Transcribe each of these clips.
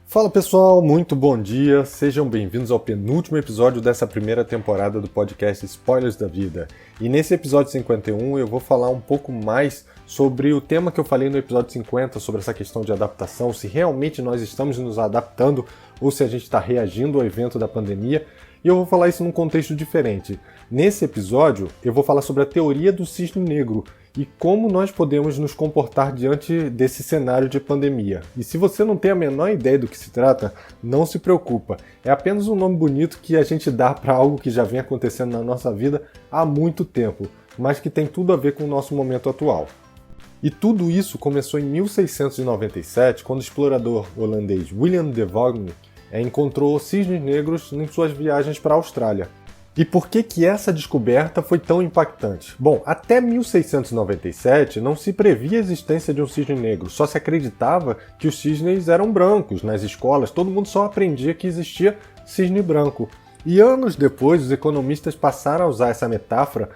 Fala pessoal, muito bom dia, sejam bem-vindos ao penúltimo episódio dessa primeira temporada do podcast Spoilers da Vida. E nesse episódio 51 eu vou falar um pouco mais sobre o tema que eu falei no episódio 50, sobre essa questão de adaptação, se realmente nós estamos nos adaptando ou se a gente está reagindo ao evento da pandemia. E eu vou falar isso num contexto diferente. Nesse episódio eu vou falar sobre a teoria do cisne negro e como nós podemos nos comportar diante desse cenário de pandemia. E se você não tem a menor ideia do que se trata, não se preocupa. É apenas um nome bonito que a gente dá para algo que já vem acontecendo na nossa vida há muito tempo, mas que tem tudo a ver com o nosso momento atual. E tudo isso começou em 1697, quando o explorador holandês Willem de Vogel encontrou cisnes negros em suas viagens para a Austrália. E por que essa descoberta foi tão impactante? Bom, até 1697 não se previa a existência de um cisne negro, só se acreditava que os cisnes eram brancos. Nas escolas, todo mundo só aprendia que existia cisne branco. E anos depois, os economistas passaram a usar essa metáfora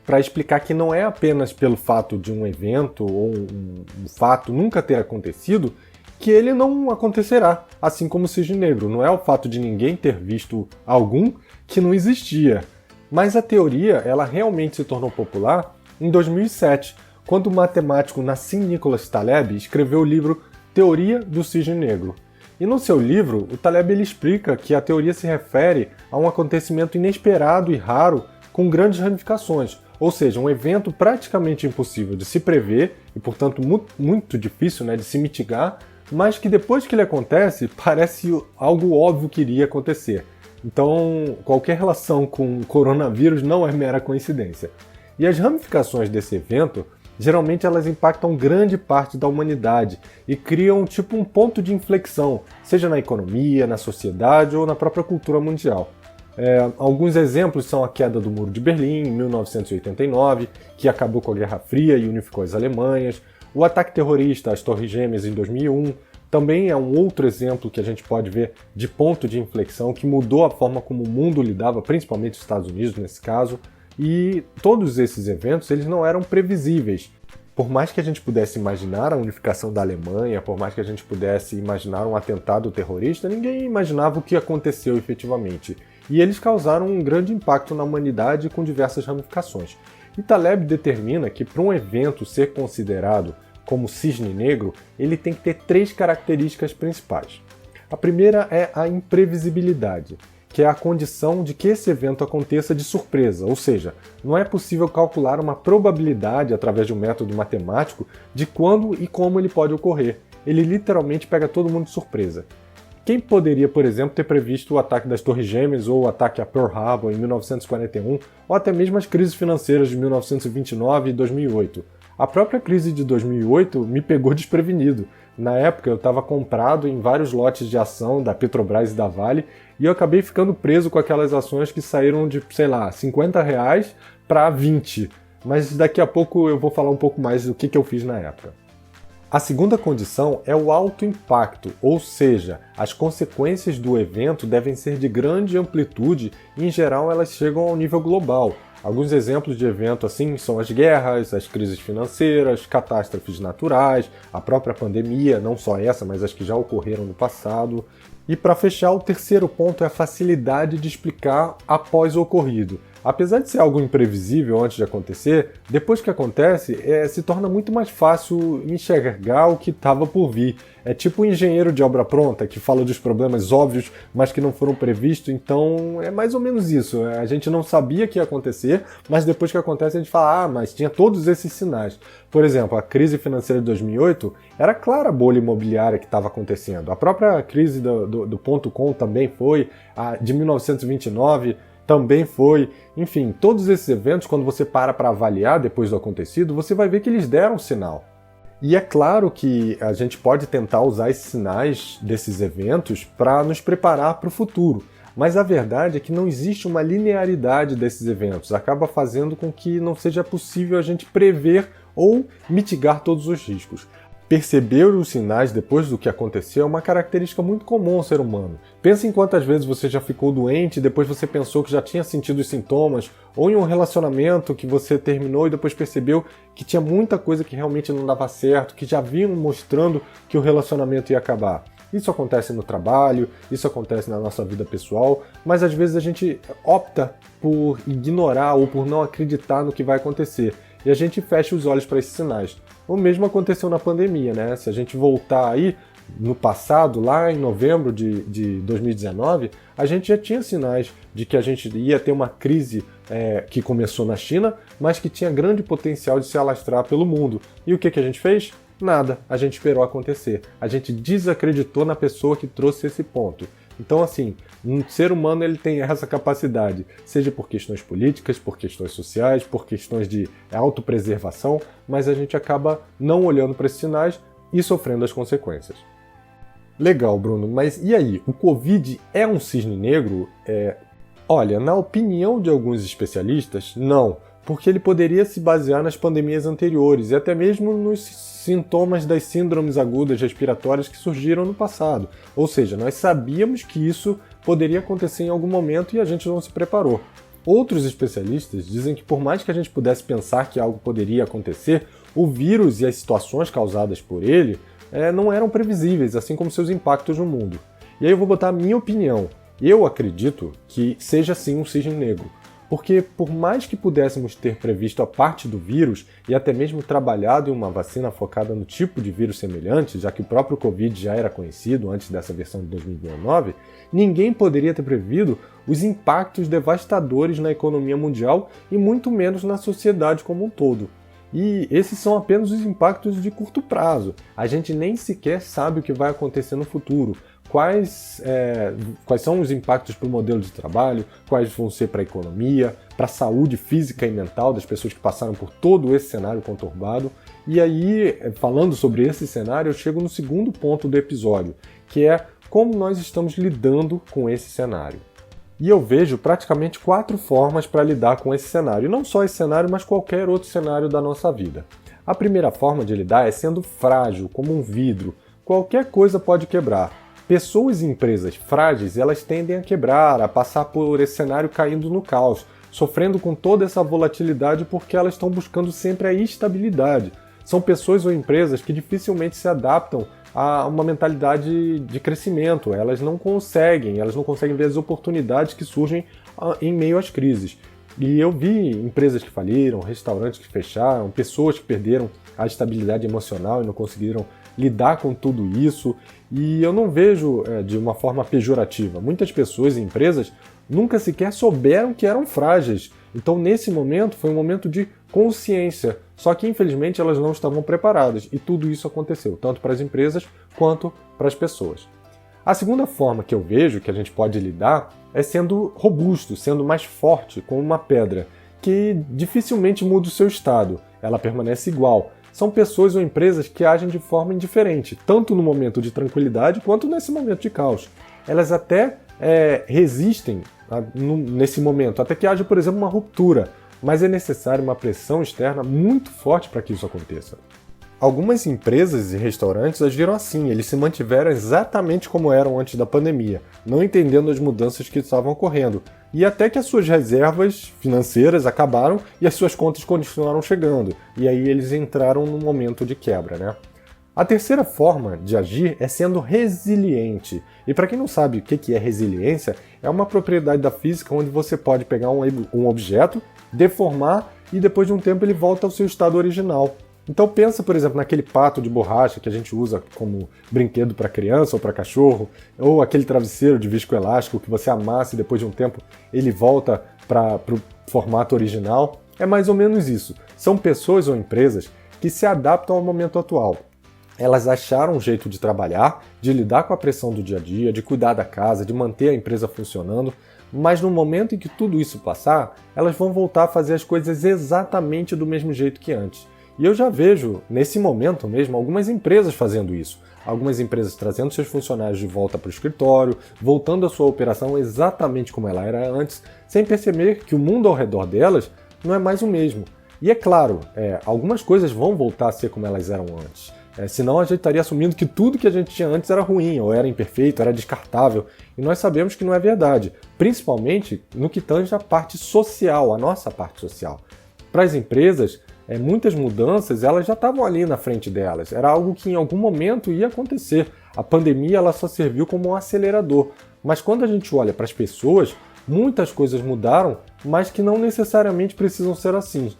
para explicar que não é apenas pelo fato de um evento ou um fato nunca ter acontecido que ele não acontecerá, assim como o cisne negro. Não é o fato de ninguém ter visto algum que não existia. Mas a teoria ela realmente se tornou popular em 2007, quando o matemático Nassim Nicholas Taleb escreveu o livro Teoria do Cisne Negro. E no seu livro, o Taleb ele explica que a teoria se refere a um acontecimento inesperado e raro com grandes ramificações, ou seja, um evento praticamente impossível de se prever e, portanto, muito difícil de se mitigar, mas que depois que ele acontece, parece algo óbvio que iria acontecer. Então, qualquer relação com o coronavírus não é mera coincidência. E as ramificações desse evento, geralmente elas impactam grande parte da humanidade e criam um ponto de inflexão, seja na economia, na sociedade ou na própria cultura mundial. Alguns exemplos são a queda do Muro de Berlim, em 1989, que acabou com a Guerra Fria e unificou as Alemanhas, o ataque terrorista às Torres Gêmeas em 2001, também é um outro exemplo que a gente pode ver de ponto de inflexão que mudou a forma como o mundo lidava, principalmente os Estados Unidos nesse caso, e todos esses eventos eles não eram previsíveis. Por mais que a gente pudesse imaginar a unificação da Alemanha, por mais que a gente pudesse imaginar um atentado terrorista, ninguém imaginava o que aconteceu efetivamente. E eles causaram um grande impacto na humanidade com diversas ramificações. E Taleb determina que para um evento ser considerado como cisne negro, ele tem que ter três características principais. A primeira é a imprevisibilidade, que é a condição de que esse evento aconteça de surpresa, ou seja, não é possível calcular uma probabilidade através de um método matemático de quando e como ele pode ocorrer. Ele literalmente pega todo mundo de surpresa. Quem poderia, por exemplo, ter previsto o ataque das Torres Gêmeas ou o ataque a Pearl Harbor em 1941, ou até mesmo as crises financeiras de 1929 e 2008? A própria crise de 2008 me pegou desprevenido. Na época eu estava comprado em vários lotes de ação da Petrobras e da Vale e eu acabei ficando preso com aquelas ações que saíram de, R$50 para 20. Mas daqui a pouco eu vou falar um pouco mais do que eu fiz na época. A segunda condição é o alto impacto, ou seja, as consequências do evento devem ser de grande amplitude e em geral elas chegam ao nível global. Alguns exemplos de evento assim são as guerras, as crises financeiras, catástrofes naturais, a própria pandemia, não só essa, mas as que já ocorreram no passado. E para fechar, o terceiro ponto é a facilidade de explicar após o ocorrido. Apesar de ser algo imprevisível antes de acontecer, depois que acontece, se torna muito mais fácil enxergar o que estava por vir. É tipo o engenheiro de obra pronta, que fala dos problemas óbvios, mas que não foram previstos, então é mais ou menos isso. A gente não sabia que ia acontecer, mas depois que acontece a gente fala, mas tinha todos esses sinais. Por exemplo, a crise financeira de 2008, era clara a bolha imobiliária que estava acontecendo. A própria crise do ponto .com também foi, a de 1929 também foi. Enfim, todos esses eventos, quando você para avaliar depois do acontecido, você vai ver que eles deram sinal. E é claro que a gente pode tentar usar esses sinais desses eventos para nos preparar para o futuro. Mas a verdade é que não existe uma linearidade desses eventos. Acaba fazendo com que não seja possível a gente prever ou mitigar todos os riscos. Perceber os sinais depois do que aconteceu é uma característica muito comum ao ser humano. Pensa em quantas vezes você já ficou doente e depois você pensou que já tinha sentido os sintomas, ou em um relacionamento que você terminou e depois percebeu que tinha muita coisa que realmente não dava certo, que já vinham mostrando que o relacionamento ia acabar. Isso acontece no trabalho, isso acontece na nossa vida pessoal, mas às vezes a gente opta por ignorar ou por não acreditar no que vai acontecer. E a gente fecha os olhos para esses sinais. O mesmo aconteceu na pandemia, né? Se a gente voltar aí no passado, lá em novembro de 2019, a gente já tinha sinais de que a gente ia ter uma crise que começou na China, mas que tinha grande potencial de se alastrar pelo mundo. E o que a gente fez? Nada. A gente esperou acontecer. A gente desacreditou na pessoa que trouxe esse ponto. Então, assim, um ser humano ele tem essa capacidade, seja por questões políticas, por questões sociais, por questões de autopreservação, mas a gente acaba não olhando para esses sinais e sofrendo as consequências. Legal, Bruno, mas e aí? O Covid é um cisne negro? Olha, na opinião de alguns especialistas, não, porque ele poderia se basear nas pandemias anteriores e até mesmo nos sintomas das síndromes agudas respiratórias que surgiram no passado. Ou seja, nós sabíamos que isso poderia acontecer em algum momento e a gente não se preparou. Outros especialistas dizem que por mais que a gente pudesse pensar que algo poderia acontecer, o vírus e as situações causadas por ele não eram previsíveis, assim como seus impactos no mundo. E aí eu vou botar a minha opinião. Eu acredito que seja sim um cisne negro. Porque por mais que pudéssemos ter previsto a parte do vírus e até mesmo trabalhado em uma vacina focada no tipo de vírus semelhante, já que o próprio Covid já era conhecido antes dessa versão de 2019, ninguém poderia ter previsto os impactos devastadores na economia mundial e muito menos na sociedade como um todo. E esses são apenas os impactos de curto prazo. A gente nem sequer sabe o que vai acontecer no futuro. Quais são os impactos para o modelo de trabalho, quais vão ser para a economia, para a saúde física e mental das pessoas que passaram por todo esse cenário conturbado. E aí, falando sobre esse cenário, eu chego no segundo ponto do episódio, que é como nós estamos lidando com esse cenário. E eu vejo praticamente 4 formas para lidar com esse cenário, e não só esse cenário, mas qualquer outro cenário da nossa vida. A primeira forma de lidar é sendo frágil, como um vidro. Qualquer coisa pode quebrar. Pessoas e empresas frágeis, elas tendem a quebrar, a passar por esse cenário caindo no caos, sofrendo com toda essa volatilidade porque elas estão buscando sempre a estabilidade. São pessoas ou empresas que dificilmente se adaptam a uma mentalidade de crescimento. Elas não conseguem ver as oportunidades que surgem em meio às crises. E eu vi empresas que faliram, restaurantes que fecharam, pessoas que perderam a estabilidade emocional e não conseguiram lidar com tudo isso, e eu não vejo de uma forma pejorativa. Muitas pessoas e empresas nunca sequer souberam que eram frágeis. Então, nesse momento, foi um momento de consciência. Só que, infelizmente, elas não estavam preparadas. E tudo isso aconteceu, tanto para as empresas quanto para as pessoas. A segunda forma que eu vejo que a gente pode lidar é sendo robusto, sendo mais forte, como uma pedra, que dificilmente muda o seu estado. Ela permanece igual. São pessoas ou empresas que agem de forma indiferente, tanto no momento de tranquilidade quanto nesse momento de caos. Elas até resistem nesse momento, até que haja, por exemplo, uma ruptura, mas é necessária uma pressão externa muito forte para que isso aconteça. Algumas empresas e restaurantes agiram assim, eles se mantiveram exatamente como eram antes da pandemia, não entendendo as mudanças que estavam ocorrendo, e até que as suas reservas financeiras acabaram e as suas contas continuaram chegando, e aí eles entraram num momento de quebra, né? A terceira forma de agir é sendo resiliente. E para quem não sabe o que é resiliência, é uma propriedade da física onde você pode pegar um objeto, deformar e depois de um tempo ele volta ao seu estado original. Então pensa, por exemplo, naquele pato de borracha que a gente usa como brinquedo para criança ou para cachorro, ou aquele travesseiro de viscoelástico que você amassa e depois de um tempo ele volta para o formato original. É mais ou menos isso. São pessoas ou empresas que se adaptam ao momento atual. Elas acharam um jeito de trabalhar, de lidar com a pressão do dia a dia, de cuidar da casa, de manter a empresa funcionando, mas no momento em que tudo isso passar, elas vão voltar a fazer as coisas exatamente do mesmo jeito que antes. E eu já vejo, nesse momento mesmo, algumas empresas fazendo isso. Algumas empresas trazendo seus funcionários de volta para o escritório, voltando a sua operação exatamente como ela era antes, sem perceber que o mundo ao redor delas não é mais o mesmo. E é claro, algumas coisas vão voltar a ser como elas eram antes. Senão a gente estaria assumindo que tudo que a gente tinha antes era ruim, ou era imperfeito, era descartável. E nós sabemos que não é verdade, principalmente no que tange a parte social, a nossa parte social. Para as empresas, muitas mudanças elas já estavam ali na frente delas. Era algo que em algum momento ia acontecer. A pandemia ela só serviu como um acelerador. Mas quando a gente olha para as pessoas, muitas coisas mudaram, mas que não necessariamente precisam ser assim.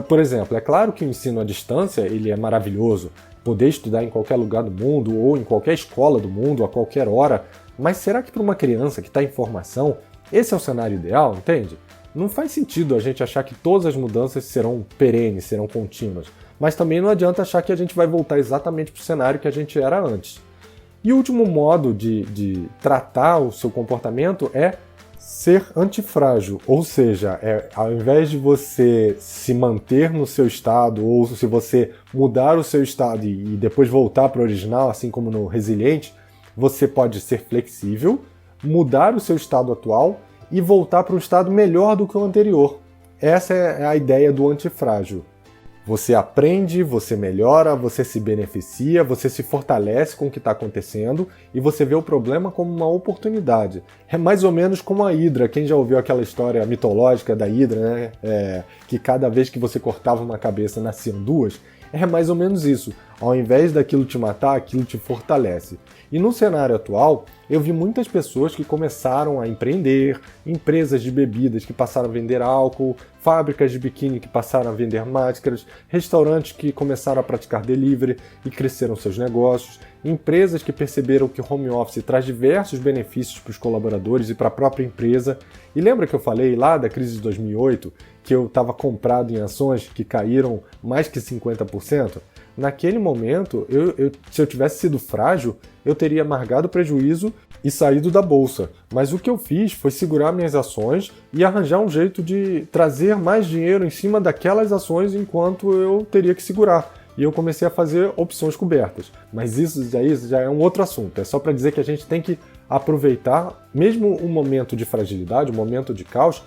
Por exemplo, é claro que o ensino à distância ele é maravilhoso, poder estudar em qualquer lugar do mundo ou em qualquer escola do mundo a qualquer hora, mas será que para uma criança que está em formação, esse é o cenário ideal, entende? Não faz sentido a gente achar que todas as mudanças serão perenes, serão contínuas, mas também não adianta achar que a gente vai voltar exatamente para o cenário que a gente era antes. E o último modo de tratar o seu comportamento é ser antifrágil, ou seja, ao invés de você se manter no seu estado, ou se você mudar o seu estado e depois voltar para o original, assim como no Resiliente, você pode ser flexível, mudar o seu estado atual e voltar para um estado melhor do que o anterior. Essa é a ideia do antifrágil. Você aprende, você melhora, você se beneficia, você se fortalece com o que está acontecendo e você vê o problema como uma oportunidade. É mais ou menos como a Hidra. Quem já ouviu aquela história mitológica da Hidra, né? Que cada vez que você cortava uma cabeça nasciam duas? É mais ou menos isso. Ao invés daquilo te matar, aquilo te fortalece. E no cenário atual, eu vi muitas pessoas que começaram a empreender, empresas de bebidas que passaram a vender álcool, fábricas de biquíni que passaram a vender máscaras, restaurantes que começaram a praticar delivery e cresceram seus negócios, empresas que perceberam que o home office traz diversos benefícios para os colaboradores e para a própria empresa. E lembra que eu falei lá da crise de 2008, que eu estava comprado em ações que caíram mais que 50%? Naquele momento, se eu tivesse sido frágil, eu teria amargado o prejuízo e saído da bolsa. Mas o que eu fiz foi segurar minhas ações e arranjar um jeito de trazer mais dinheiro em cima daquelas ações enquanto eu teria que segurar. E eu comecei a fazer opções cobertas. Mas isso já é um outro assunto. É só para dizer que a gente tem que aproveitar mesmo um momento de fragilidade, um momento de caos,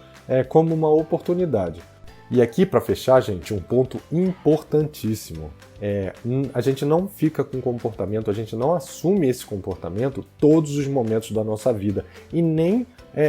como uma oportunidade. E aqui, para fechar, gente, um ponto importantíssimo. A gente não fica com comportamento, a gente não assume esse comportamento todos os momentos da nossa vida e nem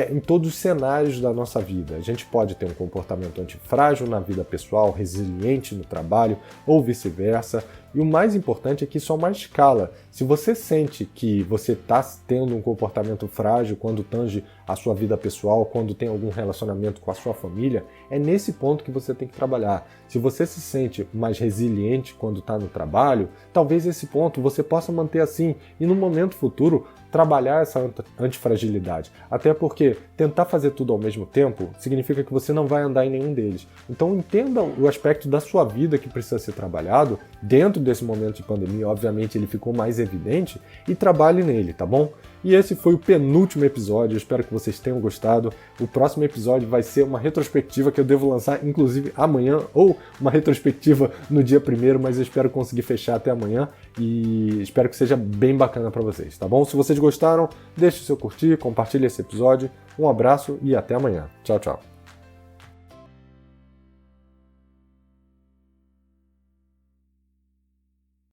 em todos os cenários da nossa vida. A gente pode ter um comportamento antifrágil na vida pessoal, resiliente no trabalho ou vice-versa. E o mais importante é que isso é uma escala. Se você sente que você está tendo um comportamento frágil quando tange a sua vida pessoal, quando tem algum relacionamento com a sua família, é nesse ponto que você tem que trabalhar. Se você se sente mais resiliente quando está no trabalho, talvez esse ponto você possa manter assim e no momento futuro trabalhar essa antifragilidade. Até porque tentar fazer tudo ao mesmo tempo significa que você não vai andar em nenhum deles. Então entenda o aspecto da sua vida que precisa ser trabalhado dentro desse momento de pandemia. Obviamente ele ficou mais evidente e trabalhe nele, tá bom? E esse foi o penúltimo episódio, eu espero que vocês tenham gostado. O próximo episódio vai ser uma retrospectiva que eu devo lançar inclusive amanhã, ou uma retrospectiva no dia 1º, mas eu espero conseguir fechar até amanhã e espero que seja bem bacana para vocês, tá bom? Se vocês gostaram, deixe o seu curtir, compartilhe esse episódio. Um abraço e até amanhã. Tchau, tchau.